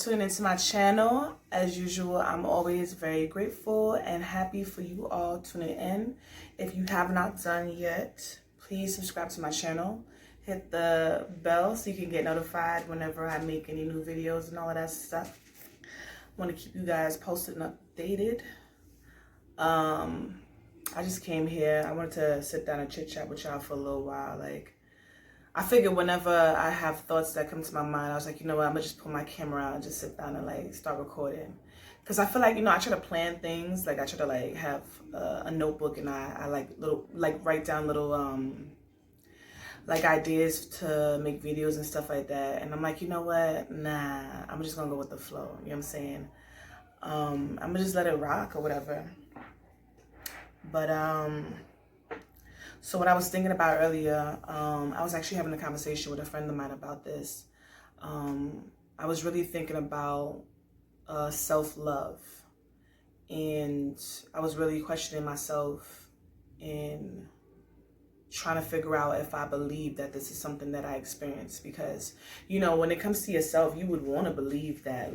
tuning into my channel. As usual, I'm always very grateful and happy for you all tuning in. If you have not done yet, please subscribe to my channel. Hit the bell so you can get notified whenever I make any new videos and all of that stuff. I want to keep you guys posted and updated. I just came here. I wanted to sit down and chit chat with y'all for a little while. I figured whenever I have thoughts that come to my mind, I was like, you know what, I'm gonna just pull my camera out and just sit down and start recording. Cause I feel like, I try to plan things. I try to have a notebook and I write down little ideas to make videos and stuff like that. And I'm like, you know what, nah, I'm just gonna go with the flow. You know what I'm saying? I'm gonna just let it rock or whatever. But so what I was thinking about earlier, I was actually having a conversation with a friend of mine about this. I was really thinking about self-love, and I was really questioning myself and trying to figure out if I believe that this is something that I experience. Because, when it comes to yourself, you would want to believe that,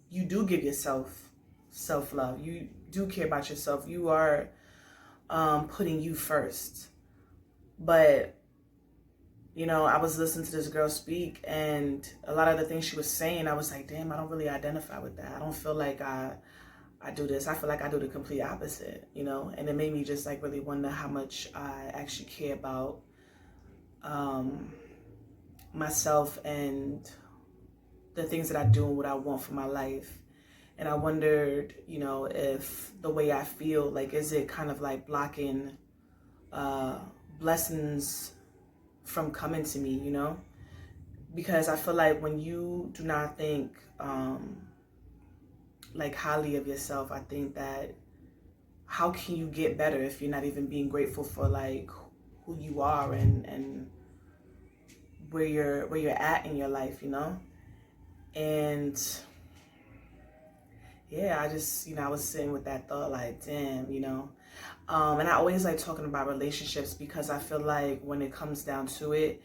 you do give yourself self-love. You do care about yourself. You are putting you first. But I was listening to this girl speak, and a lot of the things she was saying, I was like, damn, I don't really identify with that. I don't feel like I do this. I feel like I do the complete opposite, and it made me just really wonder how much I actually care about myself and the things that I do and what I want for my life. And I wondered, if the way I feel, is it kind of blocking blessings from coming to me, Because I feel like when you do not think highly of yourself, I think that how can you get better if you're not even being grateful for who you are and where you're at in your life, And yeah, I just, I was sitting with that thought damn, and I always like talking about relationships because I feel like when it comes down to it,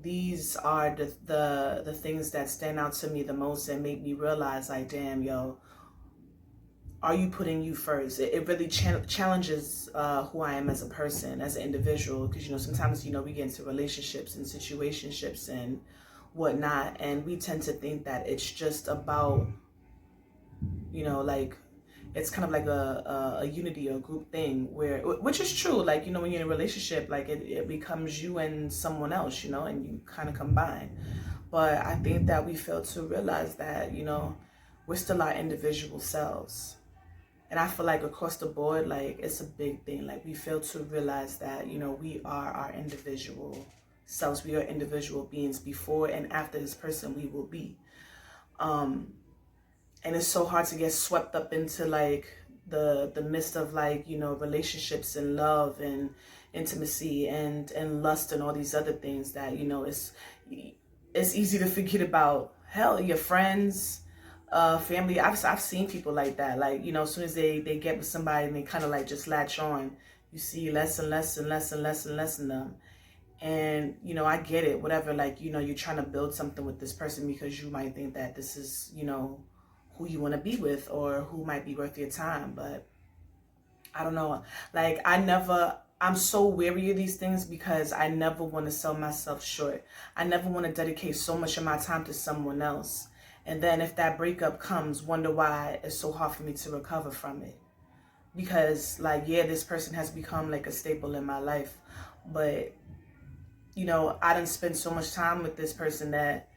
these are the things that stand out to me the most and make me realize damn, yo, are you putting you first? It really challenges who I am as a person, as an individual, because, sometimes, we get into relationships and situationships and whatnot, and we tend to think that it's just about, it's kind of like a unity or group thing which is true. When you're in a relationship, it becomes you and someone else, and you kind of combine. But I think that we fail to realize that, we're still our individual selves. And I feel like across the board, it's a big thing. We fail to realize that, we are our individual selves. We are individual beings. Before and after this person, we will be. And it's so hard to get swept up into the midst of relationships and love and intimacy and lust and all these other things that, it's easy to forget about. Hell, your friends, family. I've seen people like that. As soon as they get with somebody and they kind of just latch on, you see less and less and less and less and less in them. And, I get it, whatever, you're trying to build something with this person because you might think that this is, who you want to be with or who might be worth your time. But I don't know. I'm so wary of these things because I never want to sell myself short. I never want to dedicate so much of my time to someone else. And then if that breakup comes, wonder why it's so hard for me to recover from it. Because yeah, this person has become a staple in my life. But, I done spent so much time with this person that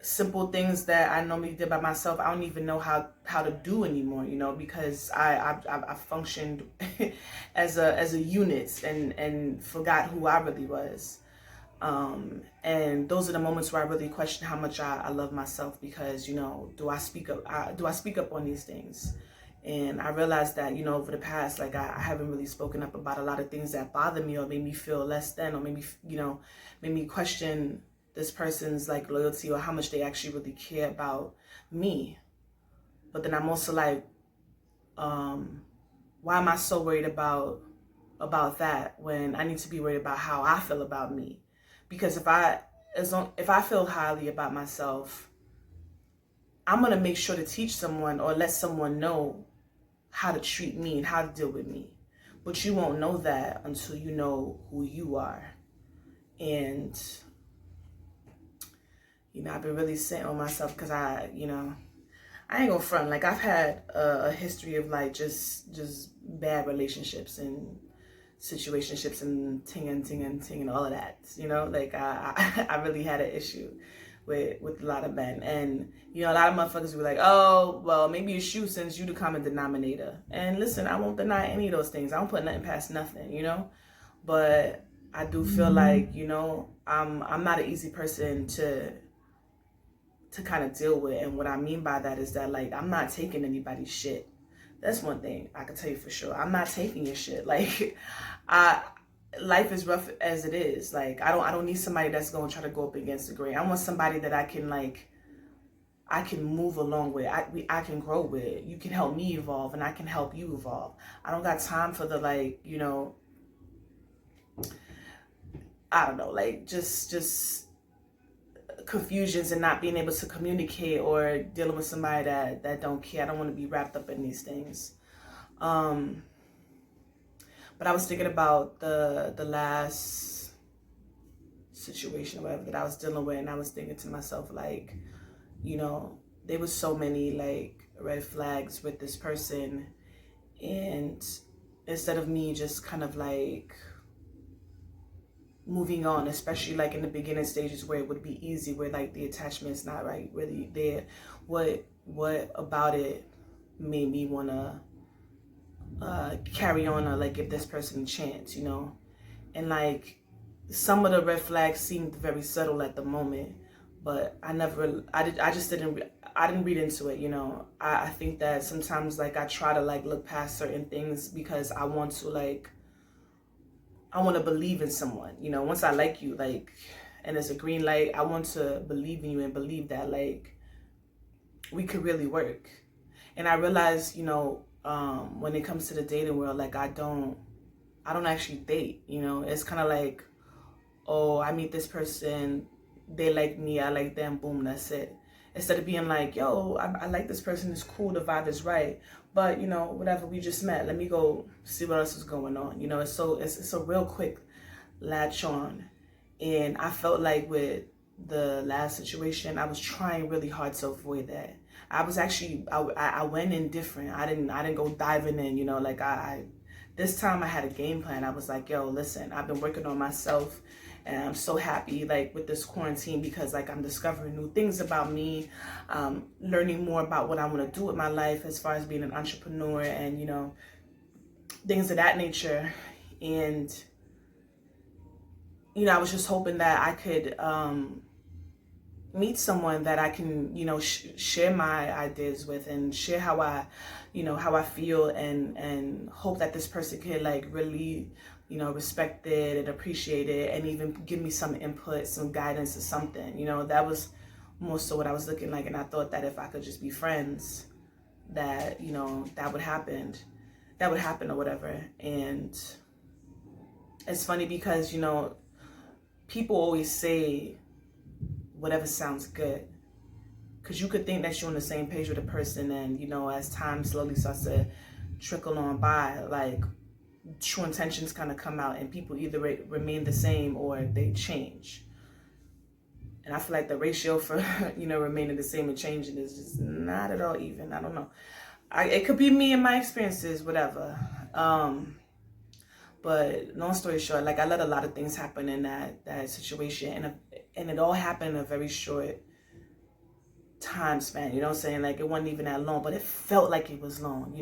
simple things that I normally did by myself, I don't even know how to do anymore, because I functioned as a unit and forgot who I really was. And those are the moments where I really question how much I love myself, because, do I speak up on these things? And I realized that, over the past, I haven't really spoken up about a lot of things that bother me or made me feel less than, or maybe, made me question this person's loyalty or how much they actually really care about me. But then I'm also why am I so worried about that when I need to be worried about how I feel about me? Because if I if I feel highly about myself, I'm going to make sure to teach someone or let someone know how to treat me and how to deal with me. But you won't know that until you know who you are. And, I've been really sitting on myself because I ain't gonna front. Like, I've had a history of like just bad relationships and situationships and ting and all of that. Like I really had an issue with a lot of men, and a lot of motherfuckers were like, oh well, maybe it's you since you the common denominator. And listen, I won't deny any of those things. I don't put nothing past nothing, but I do feel like I'm not an easy person to kind of deal with. And what I mean by that is that, like, I'm not taking anybody's shit. That's one thing I can tell you for sure. I'm not taking your shit. Like, life is rough as it is. Like, I don't need somebody that's going to try to go up against the grain. I want somebody that I can move along with. I can grow with. You can help me evolve and I can help you evolve. I don't got time for the, like, I don't know, like just confusions and not being able to communicate, or dealing with somebody that don't care. I don't want to be wrapped up in these things. But I was thinking about the last situation or whatever that I was dealing with, and I was thinking to myself, like, there was so many like red flags with this person, and instead of me just kind of like moving on, especially like in the beginning stages where it would be easy, where like the attachment's not right really there, what about it made me want to carry on or like give this person a chance, and like some of the red flags seemed very subtle at the moment, but I didn't read into it. I think that sometimes like I try to like look past certain things because I want to believe in someone. Once I like you, like, and it's a green light, I want to believe in you and believe that like we could really work. And I realize, when it comes to the dating world, like I don't actually date. It's kind of like, oh, I meet this person, they like me, I like them, boom, that's it. Instead of being like, yo, I like this person, it's cool, the vibe is right, but whatever, we just met, let me go see what else is going on. It's a real quick latch on. And I felt like with the last situation, I was trying really hard to avoid that. I was actually, I went in different. I didn't go diving in, like this time I had a game plan. I was like, yo, listen, I've been working on myself, and I'm so happy like with this quarantine because like I'm discovering new things about me, learning more about what I want to do with my life as far as being an entrepreneur and things of that nature. And I was just hoping that I could meet someone that I can share my ideas with and share how I feel, and hope that this person can like really respect it and appreciate it, and even give me some input, some guidance or something. That was most of what I was looking like. And I thought that if I could just be friends, that that would happen or whatever. And it's funny because people always say whatever sounds good, because you could think that you're on the same page with a person, and as time slowly starts to trickle on by, like true intentions kind of come out, and people either remain the same or they change. And I feel like the ratio for remaining the same and changing is just not at all even. I don't know. It could be me and my experiences, whatever. But long story short, like I let a lot of things happen in that situation, and it all happened in a very short time span. You know what I'm saying? Like it wasn't even that long, but it felt like it was long.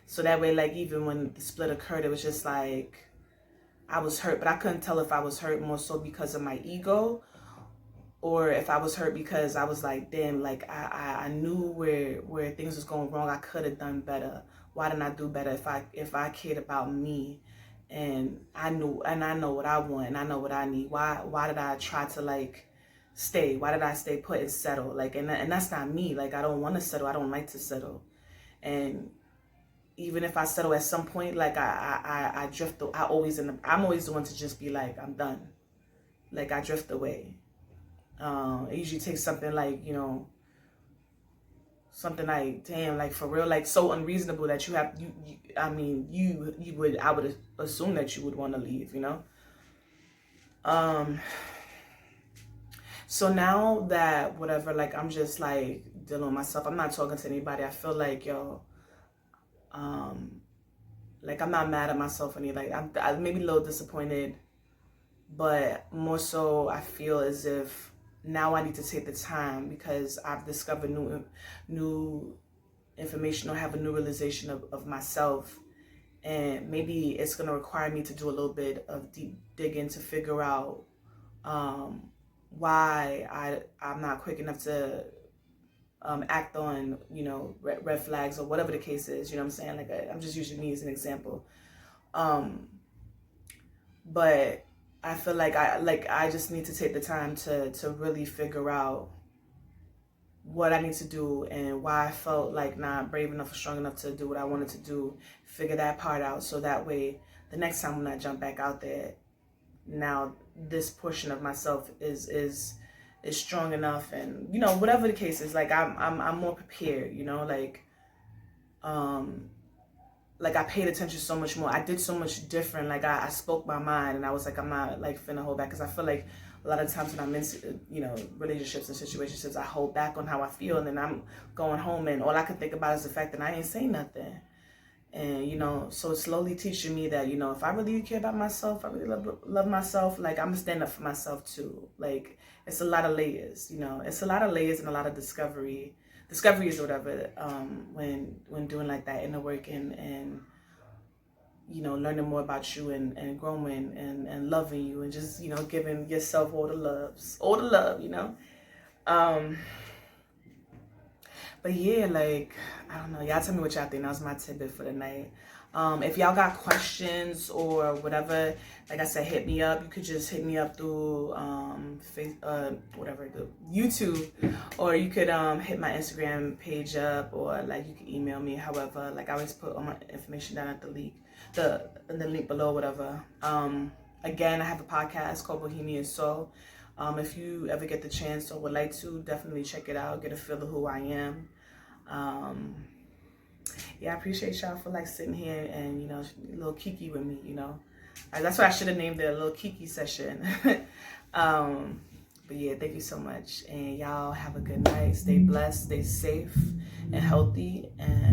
So that way, like even when the split occurred, it was just like I was hurt, but I couldn't tell if I was hurt more so because of my ego, or if I was hurt because I was like, damn, like I knew where things was going wrong. I could have done better. Why didn't I do better if I cared about me, and I know what I want, and I know what I need? Why did I try to like stay? Why did I stay put and settle? Like, and that's not me. Like, I don't want to settle. I don't like to settle. And even if I settle at some point, like I drift. I'm always the one to just be like, I'm done. Like I drift away. It usually takes something like, you know, something like, damn, like for real, like so unreasonable that you have, I would assume that you would want to leave, you know? So now that whatever, like I'm just like dealing with myself, I'm not talking to anybody. I feel like, yo, like I'm not mad at myself or anything. Like I'm maybe a little disappointed, but more so I feel as if now I need to take the time because I've discovered new information or have a new realization of myself. And maybe it's going to require me to do a little bit of deep digging to figure out why I'm not quick enough to act on, you know, red flags or whatever the case is. You know what I'm saying? Like I'm just using me as an example. But I feel like I just need to take the time to really figure out what I need to do and why I felt like not brave enough or strong enough to do what I wanted to do. Figure that part out so that way the next time when I jump back out there, now this portion of myself is strong enough, and you know, whatever the case is, like I'm more prepared, you know, like I paid attention so much more. I did so much different. Like I spoke my mind, and I was like, I'm not like finna hold back, because I feel like a lot of times when I'm in, you know, relationships and situationships, I hold back on how I feel, and then I'm going home and all I can think about is the fact that I ain't saying nothing. And you know, so it's slowly teaching me that, you know, if I really care about myself, I really love myself, like I'm gonna stand up for myself too. Like it's a lot of layers, you know, it's a lot of layers and a lot of discoveries or whatever, when doing like that inner work and you know, learning more about you and growing and loving you and just, you know, giving yourself all the love, you know. But yeah, like, I don't know. Y'all tell me what y'all think. That was my tidbit for the night. If y'all got questions or whatever, like I said, hit me up. You could just hit me up through the YouTube, or you could hit my Instagram page up, or like you can email me. However, like I always put all my information down at the link below, whatever. Again, I have a podcast called Bohemian Soul. If you ever get the chance or would like to, definitely check it out. Get a feel of who I am. Yeah, I appreciate y'all for like sitting here and, you know, a little kiki with me, you know. That's what I should have named it, a little kiki session. But yeah, thank you so much. And y'all have a good night. Stay blessed, stay safe and healthy. And